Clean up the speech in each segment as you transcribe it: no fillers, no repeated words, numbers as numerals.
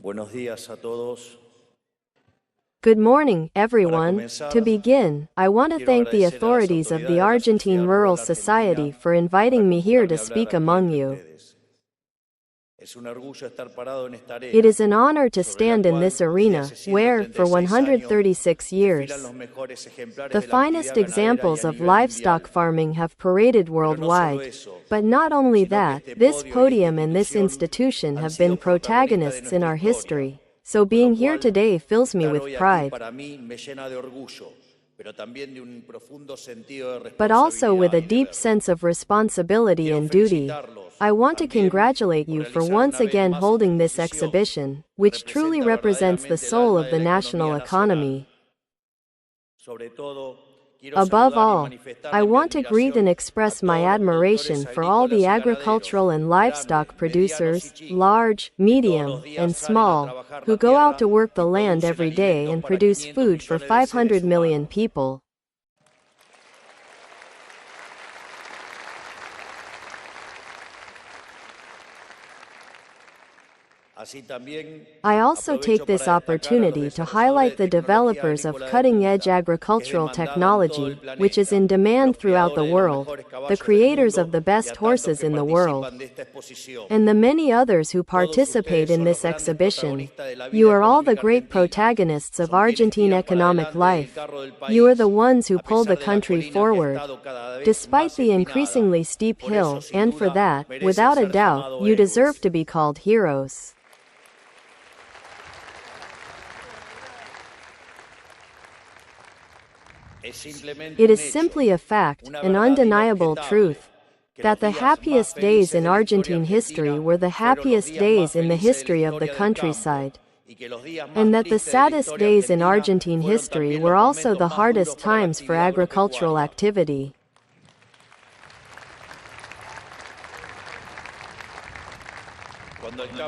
Buenos días a todos. Good morning, everyone. To begin, I want to thank the authorities of the Argentine Rural Society for inviting me here to speak among you. It is an honor to stand in this arena, where, for 136 years, the finest examples of livestock farming have paraded worldwide. But not only that, this podium and this institution have been protagonists in our history. So being here today fills me with pride, but also with a deep sense of responsibility and duty. I want to congratulate you for once again holding this exhibition, which truly represents the soul of the national economy. Above all, I want to greet and express my admiration for all the agricultural and livestock producers, large, medium, and small, who go out to work the land every day and produce food for 500 million people. I also take this opportunity to highlight the developers of cutting-edge agricultural technology, which is in demand throughout the world, the creators of the best horses in the world, and the many others who participate in this exhibition. You are all the great protagonists of Argentine economic life. You are the ones who pull the country forward, despite the increasingly steep hill, and for that, without a doubt, you deserve to be called heroes. It is simply a fact, an undeniable truth, that the happiest days in Argentine history were the happiest days in the history of the countryside, and that the saddest days in Argentine history were also the hardest times for agricultural activity.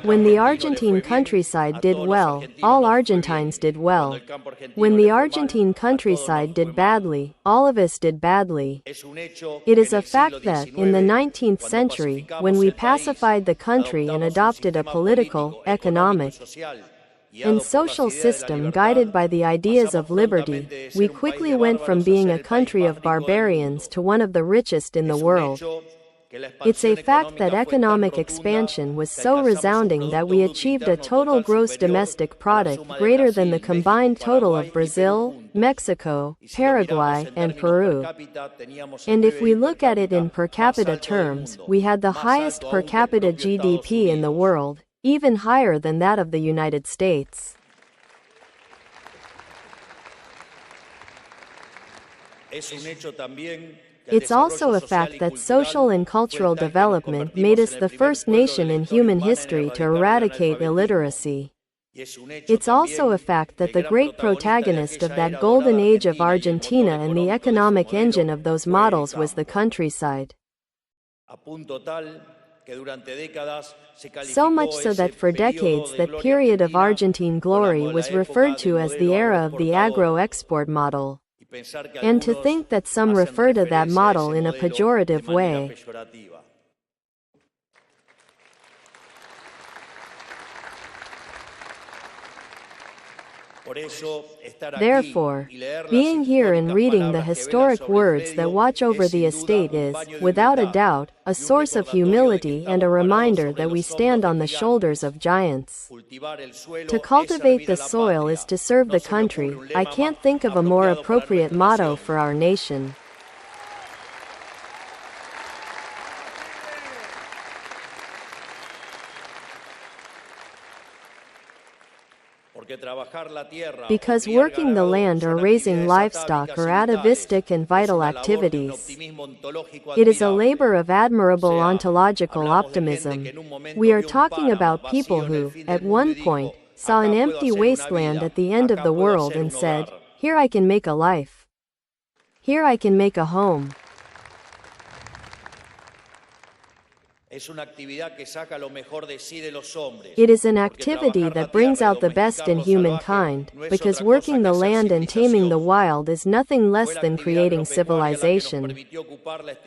When the Argentine countryside did well, all Argentines did well. When the Argentine countryside did badly, all of us did badly. It is a fact that, in the 19th century, when we pacified the country and adopted a political, economic, and social system guided by the ideas of liberty, we quickly went from being a country of barbarians to one of the richest in the world. It's a fact that economic expansion was so resounding that we achieved a total gross domestic product greater than the combined total of Brazil, Mexico, Paraguay, and Peru. And if we look at it in per capita terms, we had the highest per capita GDP in the world, even higher than that of the United States. It's also a fact that social and cultural development made us the first nation in human history to eradicate illiteracy. It's also a fact that the great protagonist of that golden age of Argentina and the economic engine of those models was the countryside. So much so that for decades that period of Argentine glory was referred to as the era of the agro-export model. And to think that some refer to that model in a pejorative way. Therefore, being here and reading the historic words that watch over the estate is, without a doubt, a source of humility and a reminder that we stand on the shoulders of giants. To cultivate the soil is to serve the country. I can't think of a more appropriate motto for our nation. Because working the land or raising livestock are atavistic and vital activities. It is a labor of admirable ontological optimism. We are talking about people who, at one point, saw an empty wasteland at the end of the world and said, "Here I can make a life. Here I can make a home." It is an activity that brings out the best in humankind, because working the land and taming the wild is nothing less than creating civilization.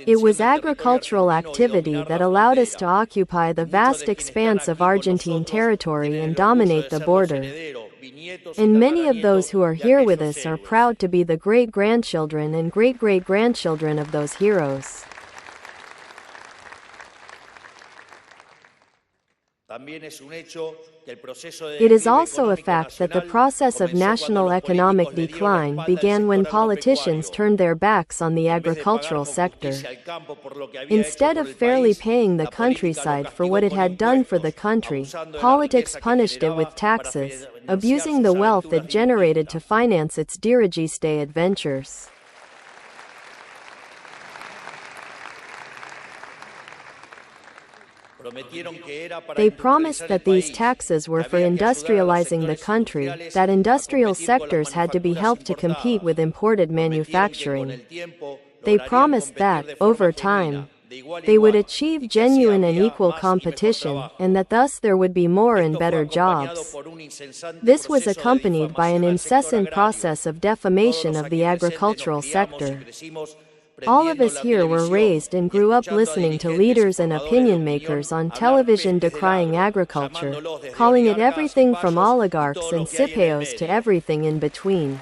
It was agricultural activity that allowed us to occupy the vast expanse of Argentine territory and dominate the border. And many of those who are here with us are proud to be the great-grandchildren and great-great-grandchildren of those heroes. It is also a fact that the process of national economic decline began when politicians turned their backs on the agricultural sector. Instead of fairly paying the countryside for what it had done for the country, politics punished it with taxes, abusing the wealth it generated to finance its dirigiste adventures. They promised that these taxes were for industrializing the country, that industrial sectors had to be helped to compete with imported manufacturing. They promised that, over time, they would achieve genuine and equal competition, and that thus there would be more and better jobs. This was accompanied by an incessant process of defamation of the agricultural sector. All of us here were raised and grew up listening to leaders and opinion makers on television decrying agriculture, calling it everything from oligarchs and cipeos to everything in between.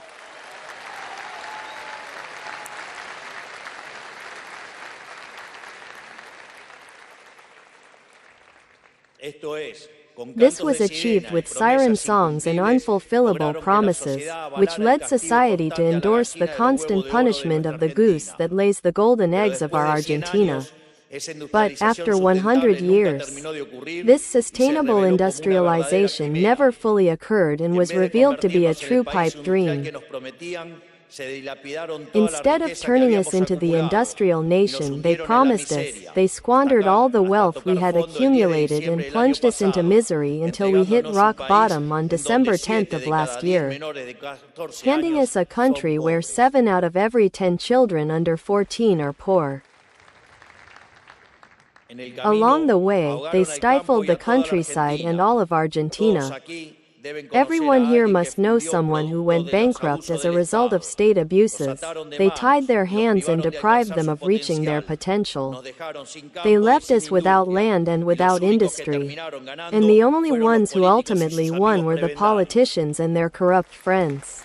This was achieved with siren songs and unfulfillable promises, which led society to endorse the constant punishment of the goose that lays the golden eggs of our Argentina. But, after 100 years, this sustainable industrialization never fully occurred and was revealed to be a true pipe dream. Instead of turning us into the industrial nation they promised us, they squandered all the wealth we had accumulated and plunged us into misery until we hit rock bottom on December 10th of last year, handing us a country where 7 out of every 10 children under 14 are poor. Along the way, they stifled the countryside and all of Argentina. Everyone here must know someone who went bankrupt as a result of state abuses. They tied their hands and deprived them of reaching their potential. They left us without land and without industry. And the only ones who ultimately won were the politicians and their corrupt friends.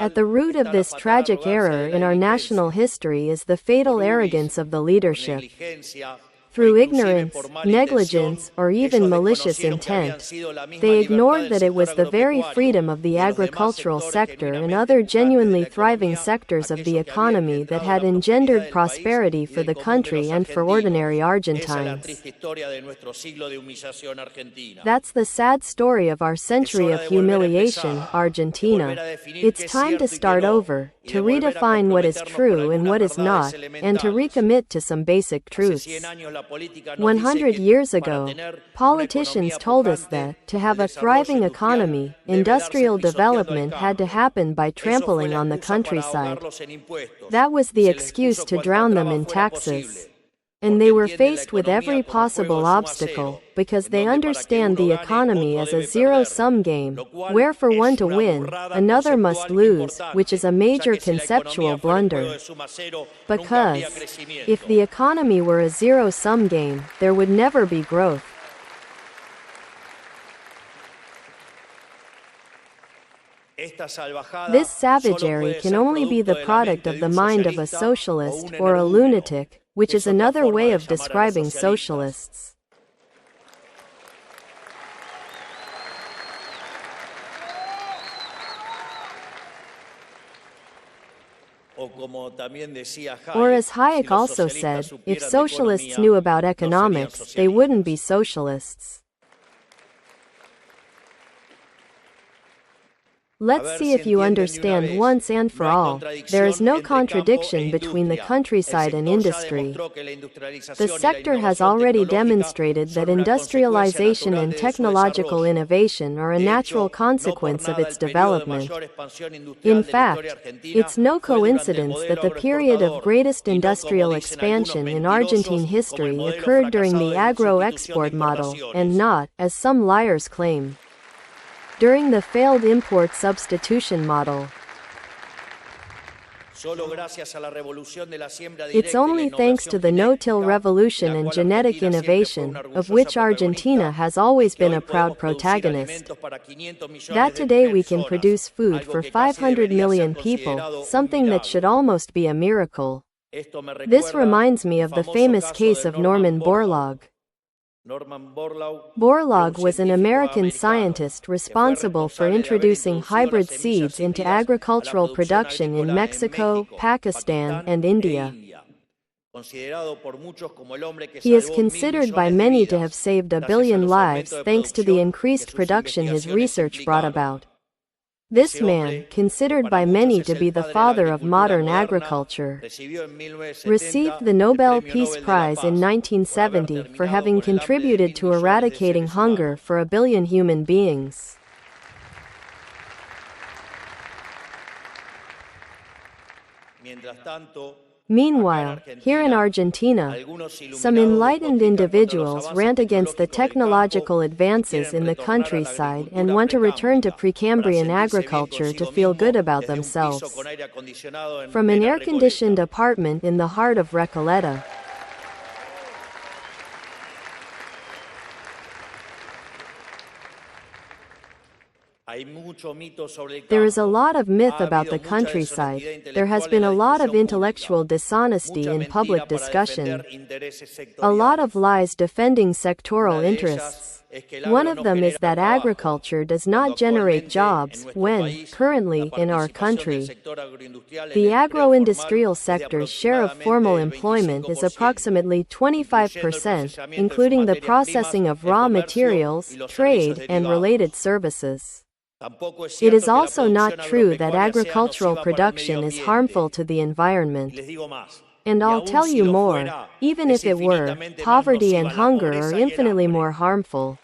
At the root of this tragic error in our national history is the fatal arrogance of the leadership. Through ignorance, negligence, or even malicious intent, they ignored that it was the very freedom of the agricultural sector and other genuinely thriving sectors of the economy that had engendered prosperity for the country and for ordinary Argentines. That's the sad story of our century of humiliation, Argentina. It's time to start over, to redefine what is true and what is not, and to recommit to some basic truths. 100 years ago, politicians told us that, to have a thriving economy, industrial development had to happen by trampling on the countryside. That was the excuse to drown them in taxes. And they were faced with every possible obstacle, because they understand the economy as a zero-sum game, where for one to win, another must lose, which is a major conceptual blunder. Because, if the economy were a zero-sum game, there would never be growth. This savagery can only be the product of the mind of a socialist or a lunatic, which is another way of describing socialists. Or as Hayek also said, if socialists knew about economics, they wouldn't be socialists. Let's see if you understand once and for all. There is no contradiction between the countryside and industry. The sector has already demonstrated that industrialization and technological innovation are a natural consequence of its development. In fact, it's no coincidence that the period of greatest industrial expansion in Argentine history occurred during the agro-export model, and not, as some liars claim, during the failed import substitution model. It's only thanks to the no-till revolution and genetic innovation, of which Argentina has always been a proud protagonist, that today we can produce food for 500 million people, something that should almost be a miracle. This reminds me of the famous case of Norman Borlaug. Borlaug was an American scientist responsible for introducing hybrid seeds into agricultural production in Mexico, Pakistan, and India. He is considered by many to have saved 1 billion lives thanks to the increased production his research brought about. This man, considered by many to be the father of modern agriculture, received the Nobel Peace Prize in 1970 for having contributed to eradicating hunger for 1 billion human beings. Meanwhile, here in Argentina, some enlightened individuals rant against the technological advances in the countryside and want to return to Precambrian agriculture to feel good about themselves. From an air-conditioned apartment in the heart of Recoleta, there is a lot of myth about the countryside. There has been a lot of intellectual dishonesty in public discussion, a lot of lies defending sectoral interests. One of them is that agriculture does not generate jobs when, currently, in our country, the agro-industrial sector's share of formal employment is approximately 25%, including the processing of raw materials, trade, and related services. It is also not true that agricultural production is harmful to the environment. And I'll tell you more, even if it were, poverty and hunger are infinitely more harmful.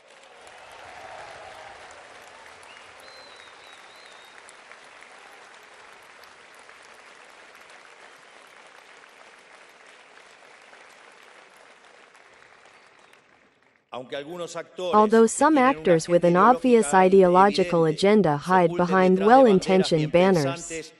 Although some actors with an obvious ideological agenda hide behind well-intentioned banners,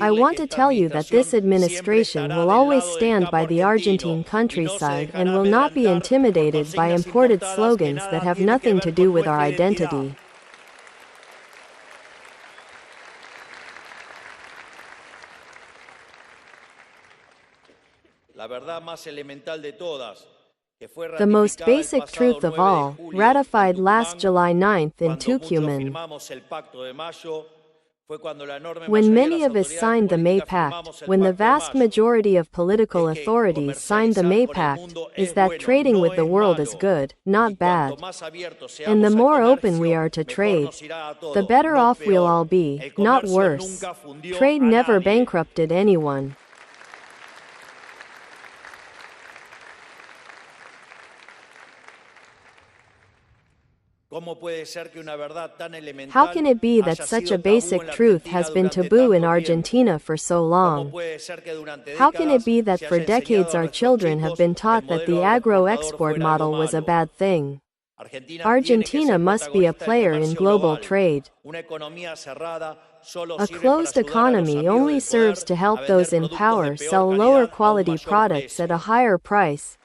I want to tell you that this administration will always stand by the Argentine countryside and will not be intimidated by imported slogans that have nothing to do with our identity. The most basic truth of all, ratified last July 9 in Tucumán, when many of us signed the May Pact, when the vast majority of political authorities signed the May Pact, is that trading with the world is good, not bad. And the more open we are to trade, the better off we'll all be, not worse. Trade never bankrupted anyone. How can it be that such a basic truth has been taboo in Argentina for so long? How can it be that for decades our children have been taught that the agro-export model was a bad thing? Argentina must be a player in global trade. A closed economy only serves to help those in power sell lower quality products at a higher price.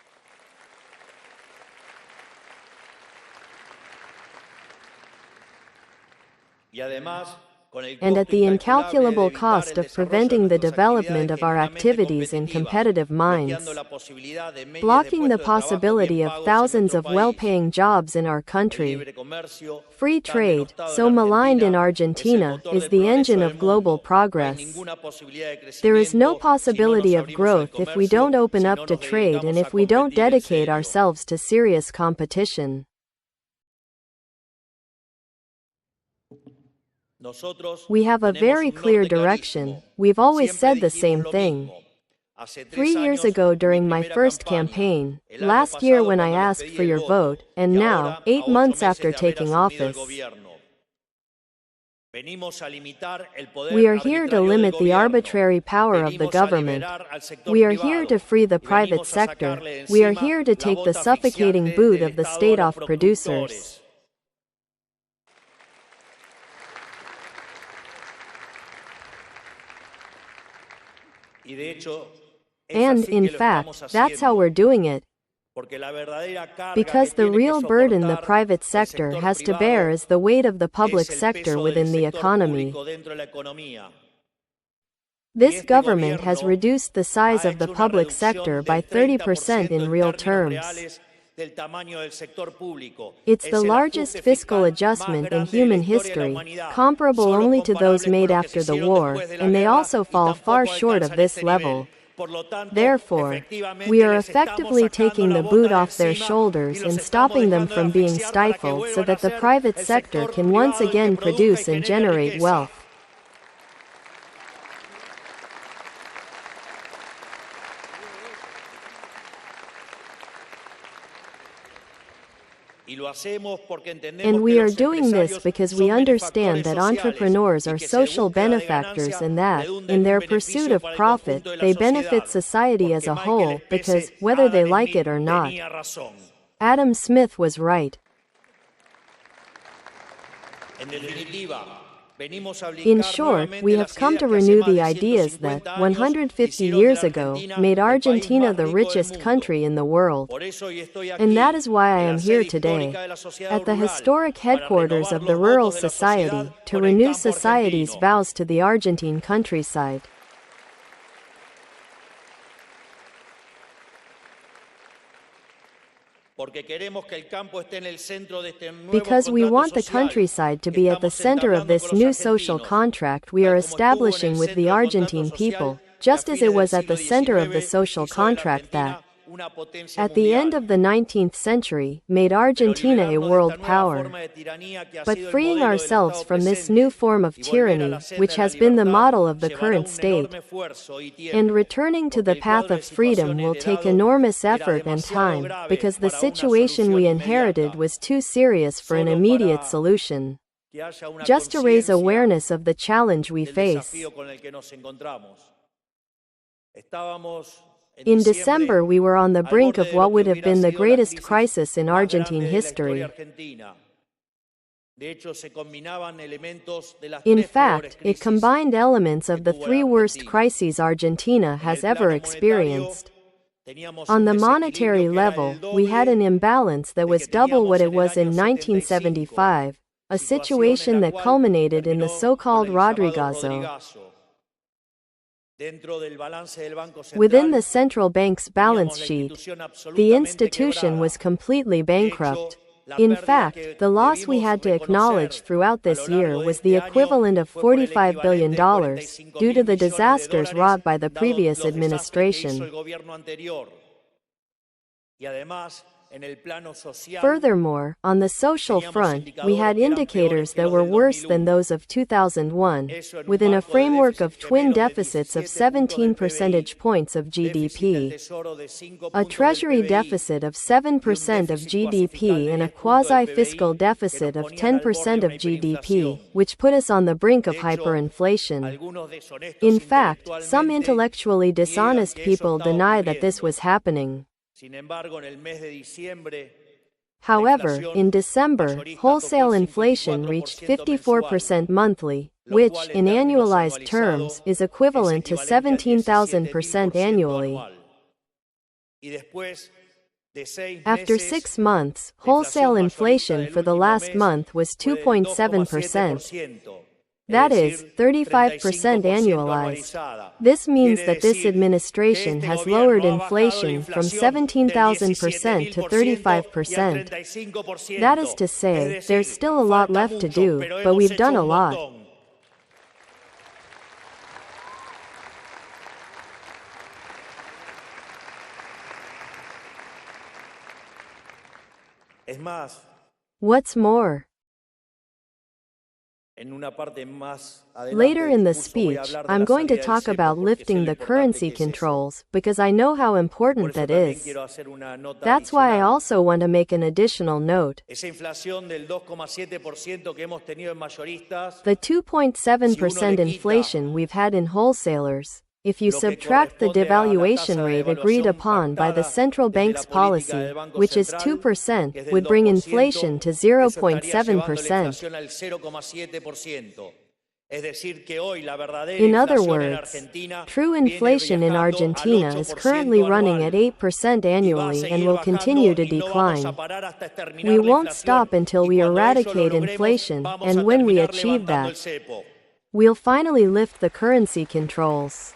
And at the incalculable cost of preventing the development of our activities in competitive mines, blocking the possibility of thousands of well-paying jobs in our country. Free trade, so maligned in Argentina, is the engine of global progress. There is no possibility of growth if we don't open up to trade and if we don't dedicate ourselves to serious competition. We have a very clear direction. We've always said the same thing. 3 years ago during my first campaign, last year when I asked for your vote, and now, 8 months after taking office. We are here to limit the arbitrary power of the government. We are here to free the private sector. We are here to take the suffocating boot of the state off producers. And, in fact, that's how we're doing it. Because the real burden the private sector has to bear is the weight of the public sector within the economy. This government has reduced the size of the public sector by 30% in real terms. It's the largest fiscal adjustment in human history, comparable only to those made after the war, and they also fall far short of this level. Therefore, we are effectively taking the boot off their shoulders and stopping them from being stifled so that the private sector can once again produce and generate wealth. And we are doing this because we understand that entrepreneurs are social benefactors and that, in their pursuit of profit, they benefit society as a whole, because, whether they like it or not, Adam Smith was right. In short, we have come to renew the ideas that, 150 years ago, made Argentina the richest country in the world. And that is why I am here today, at the historic headquarters of the Rural Society, to renew society's vows to the Argentine countryside. Because we want the countryside to be at the center of this new social contract we are establishing with the Argentine people, just as it was at the center of the social contract that, at the end of the 19th century, made Argentina a world power. But freeing ourselves from this new form of tyranny, which has been the model of the current state, and returning to the path of freedom will take enormous effort and time, because the situation we inherited was too serious for an immediate solution. Just to raise awareness of the challenge we face. In December we were on the brink of what would have been the greatest crisis in Argentine history. In fact, it combined elements of the 3 worst crises Argentina has ever experienced. On the monetary level, we had an imbalance that was double what it was in 1975, a situation that culminated in the so-called Rodrigazo. Within the central bank's balance sheet, the institution was completely bankrupt. In fact, the loss we had to acknowledge throughout this year was the equivalent of $45 billion, due to the disasters wrought by the previous administration. Furthermore, on the social front, we had indicators that were worse than those of 2001, within a framework of twin deficits of 17 percentage points of GDP, a treasury deficit of 7% of GDP and a quasi-fiscal deficit of 10% of GDP, which put us on the brink of hyperinflation. In fact, some intellectually dishonest people deny that this was happening. However, in December, wholesale inflation reached 54% monthly, which, in annualized terms, is equivalent to 17,000% annually. After 6 months, wholesale inflation for the last month was 2.7%. That is, 35% annualized. This means that this administration has lowered inflation from 17,000% to 35%. That is to say, there's still a lot left to do, but we've done a lot. What's more, Later in the speech, I'm going to talk about lifting the currency controls, because I know how important that is. That's why I also want to make an additional note. The 2.7% inflation we've had in wholesalers, if you subtract the devaluation rate agreed upon by the central bank's policy, which is 2%, would bring inflation to 0.7%. In other words, true inflation in Argentina is currently running at 8% annually and will continue to decline. We won't stop until we eradicate inflation, and when we achieve that, we'll finally lift the currency controls.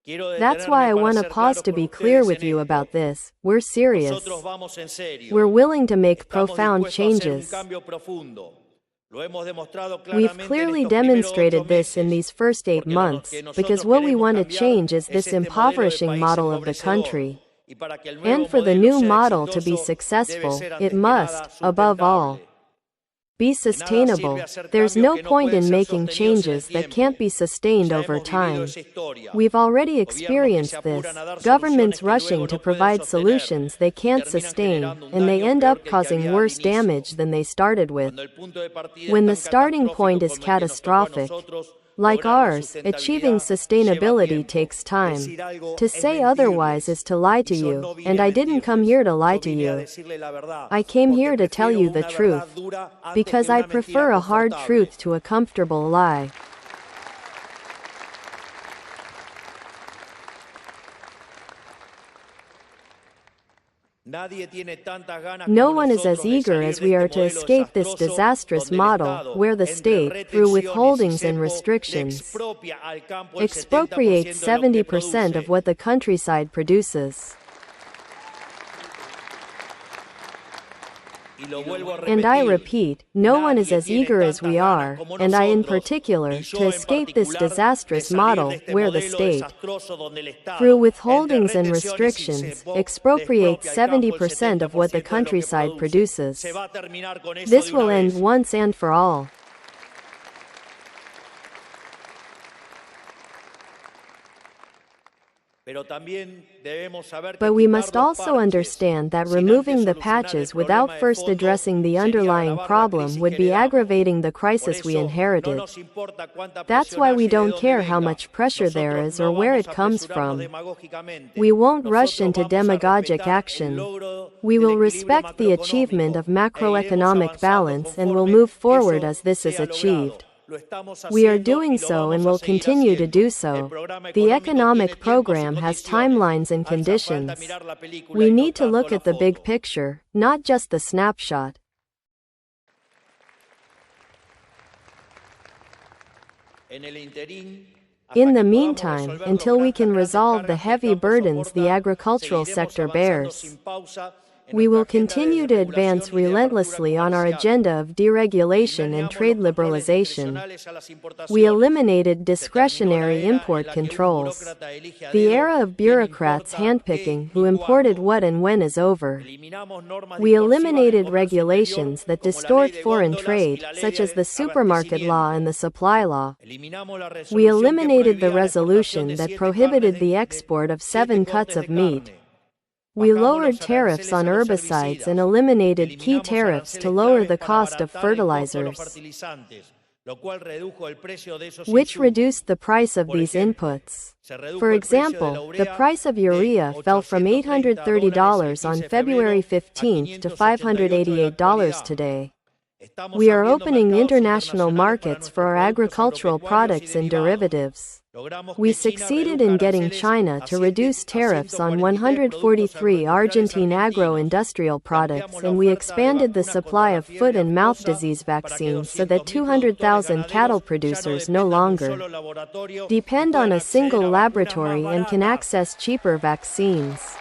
That's why I want to pause to be clear with you about this. We're serious. We're willing to make profound changes. We've clearly demonstrated this in these first 8 months, because what we want to change is this impoverishing model of the country. And for the new model to be successful, it must, above all, be sustainable. There's no point in making changes that can't be sustained over time. We've already experienced this, governments rushing to provide solutions they can't sustain, and they end up causing worse damage than they started with. When the starting point is catastrophic, like ours, achieving sustainability takes time. To say otherwise is to lie to you, and I didn't come here to lie to you. I came here to tell you the truth, because I prefer a hard truth to a comfortable lie. No one is as eager as we are to escape this disastrous model, where the state, through withholdings and restrictions, expropriates 70% of what the countryside produces. And I repeat, no one is as eager as we are, and I in particular, to escape this disastrous model, where the state, through withholdings and restrictions, expropriates 70% of what the countryside produces. This will end once and for all. But we must also understand that removing the patches without first addressing the underlying problem would be aggravating the crisis we inherited. That's why we don't care how much pressure there is or where it comes from. We won't rush into demagogic action. We will respect the achievement of macroeconomic balance and will move forward as this is achieved. We are doing so and will continue to do so. The economic program has timelines and conditions. We need to look at the big picture, not just the snapshot. In the meantime, until we can resolve the heavy burdens the agricultural sector bears, we will continue to advance relentlessly on our agenda of deregulation and trade liberalization. We eliminated discretionary import controls. The era of bureaucrats handpicking who imported what and when is over. We eliminated regulations that distort foreign trade, such as the supermarket law and the supply law. We eliminated the resolution that prohibited the export of 7 cuts of meat. We lowered tariffs on herbicides and eliminated key tariffs to lower the cost of fertilizers, which reduced the price of these inputs. For example, the price of urea fell from $830 on February 15 to $588 today. We are opening international markets for our agricultural products and derivatives. We succeeded in getting China to reduce tariffs on 143 Argentine agro-industrial products, and we expanded the supply of foot and mouth disease vaccines so that 200,000 cattle producers no longer depend on a single laboratory and can access cheaper vaccines.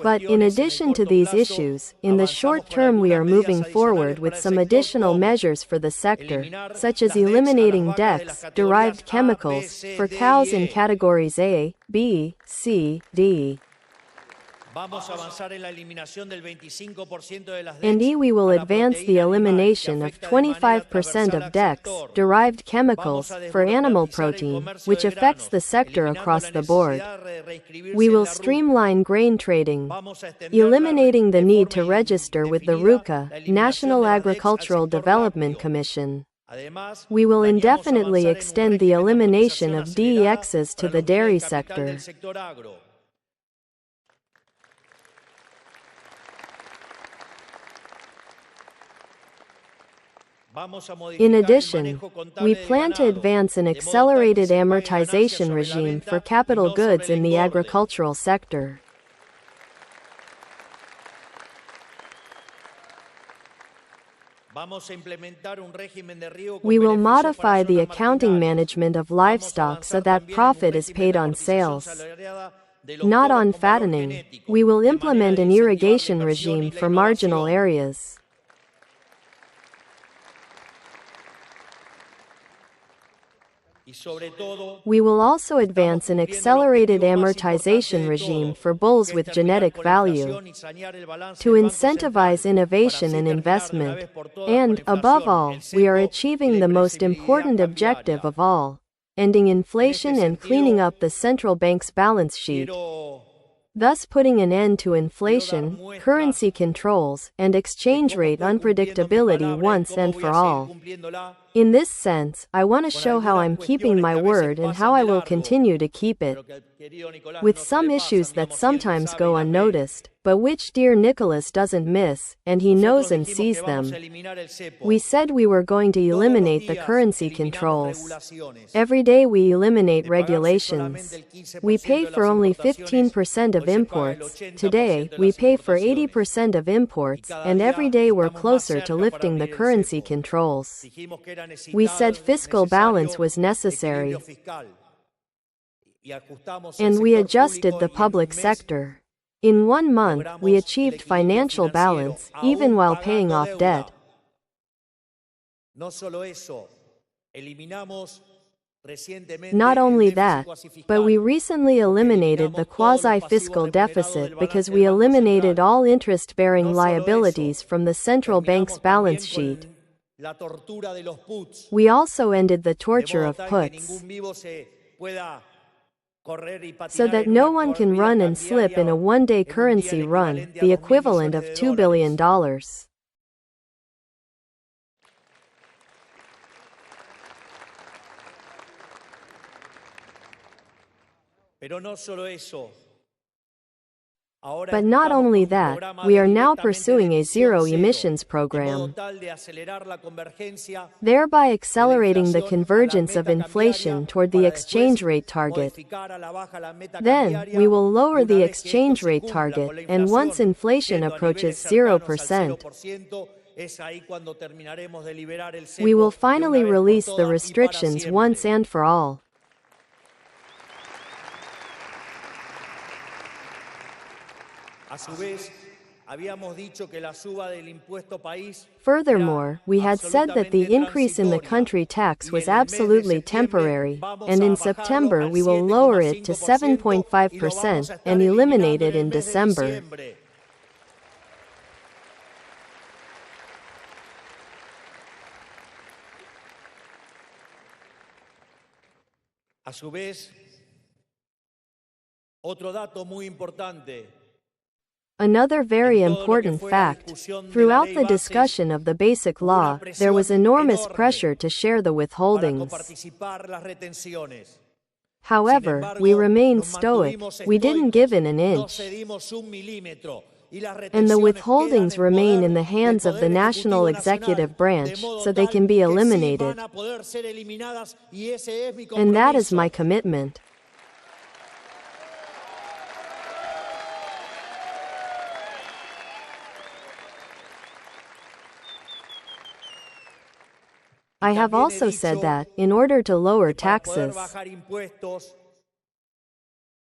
But in addition to these issues, in the short term we are moving forward with some additional measures for the sector, such as eliminating DEX-derived chemicals for cows in categories A, B, C, D. And we will advance the elimination of 25% of DEX-derived chemicals for animal protein, which affects the sector across the board. We will streamline grain trading, eliminating the need to register with the RUCA, National Agricultural Development Commission. We will indefinitely extend the elimination of DEXs to the dairy sector. In addition, we plan to advance an accelerated amortization regime for capital goods in the agricultural sector. We will modify the accounting management of livestock so that profit is paid on sales, not on fattening. We will implement an irrigation regime for marginal areas. We will also advance an accelerated amortization regime for bulls with genetic value to incentivize innovation and investment. And, above all, we are achieving the most important objective of all: ending inflation and cleaning up the central bank's balance sheet, thus putting an end to inflation, currency controls, and exchange rate unpredictability once and for all. In this sense, I want to show how I'm keeping my word and how I will continue to keep it, with some issues that sometimes go unnoticed, but which dear Nicholas doesn't miss, and he knows and sees them. We said we were going to eliminate the currency controls. Every day we eliminate regulations. We pay for only 15% of imports. Today, we pay for 80% of imports, and every day we're closer to lifting the currency controls. We said fiscal balance was necessary, and we adjusted the public sector. In 1 month, we achieved financial balance, even while paying off debt. Not only that, but we recently eliminated the quasi-fiscal deficit because we eliminated all interest-bearing liabilities from the central bank's balance sheet. We also ended the torture of puts, so that no one can run and slip in a one-day currency run, the equivalent of $2 billion. But not only that, we are now pursuing a zero-emissions program, thereby accelerating the convergence of inflation toward the exchange rate target. Then, we will lower the exchange rate target, and once inflation approaches 0%, we will finally release the restrictions once and for all. Furthermore, we had said that the increase in the country tax was absolutely temporary, and in September we will lower it to 7.5% and eliminate it in December. A su vez, otro dato muy importante. Another very important fact: throughout the discussion of the Basic Law, there was enormous pressure to share the withholdings. However, we remained stoic. We didn't give in an inch. And the withholdings remain in the hands of the national executive branch, so they can be eliminated. And that is my commitment. I have also said that, in order to lower taxes,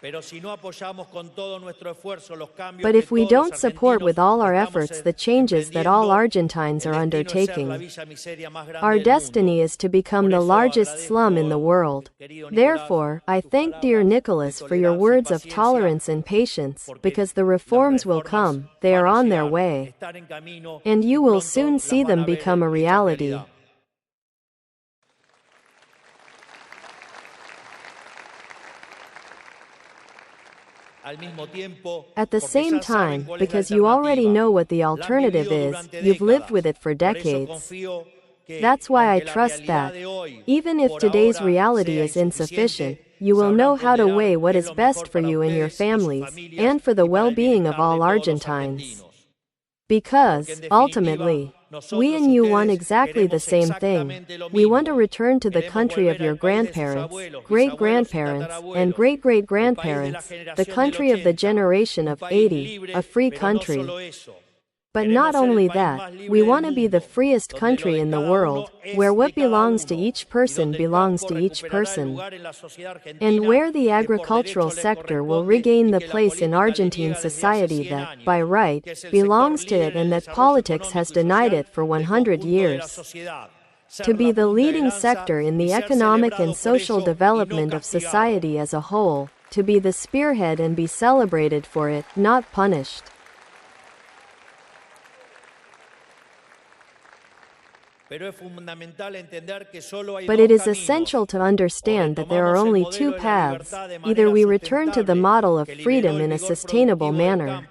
But if we don't support with all our efforts the changes that all Argentines are undertaking, our destiny is to become the largest slum in the world. Therefore, I thank dear Nicholas for your words of tolerance and patience, because the reforms will come, they are on their way, and you will soon see them become a reality. At the same time, because you already know what the alternative is, you've lived with it for decades. That's why I trust that, even if today's reality is insufficient, you will know how to weigh what is best for you and your families, and for the well-being of all Argentines. Because, ultimately, we and you want exactly the same thing. We want to return to the country of your grandparents, great-grandparents, and great-great-grandparents, the country of the generation of 80, a free country. But not only that, we want to be the freest country in the world, where what belongs to each person belongs to each person, and where the agricultural sector will regain the place in Argentine society that, by right, belongs to it and that politics has denied it for 100 years. To be the leading sector in the economic and social development of society as a whole, to be the spearhead and be celebrated for it, not punished. But it is essential to understand that there are only two paths. Either we return to the model of freedom in a sustainable manner,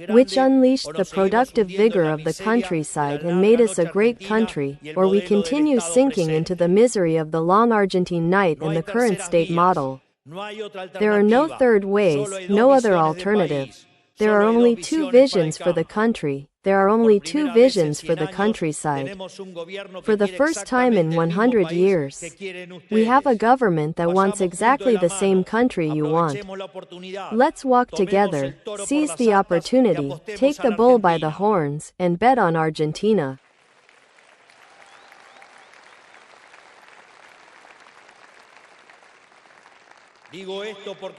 which unleashed the productive vigor of the countryside and made us a great country, or we continue sinking into the misery of the long Argentine night and the current state model. There are no third ways, no other alternative. There are only two visions for the country. There are only two visions for the countryside. For the first time in 100 years, we have a government that wants exactly the same country you want. Let's walk together, seize the opportunity, take the bull by the horns, and bet on Argentina.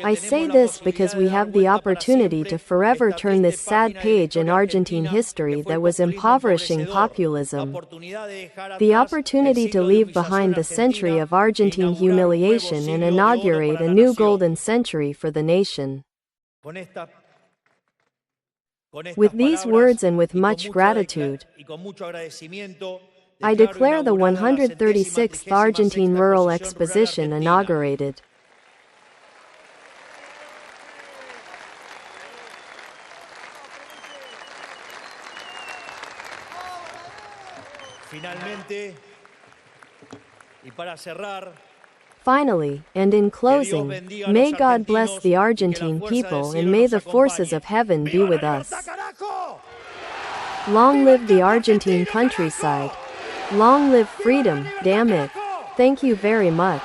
I say this because we have the opportunity to forever turn this sad page in Argentine history that was impoverishing populism. The opportunity to leave behind the century of Argentine humiliation and inaugurate a new golden century for the nation. With these words and with much gratitude, I declare the 136th Argentine Rural Exposition inaugurated. Finally, and in closing, may God bless the Argentine people and may the forces of heaven be with us. Long live the Argentine countryside. Long live freedom, damn it. Thank you very much.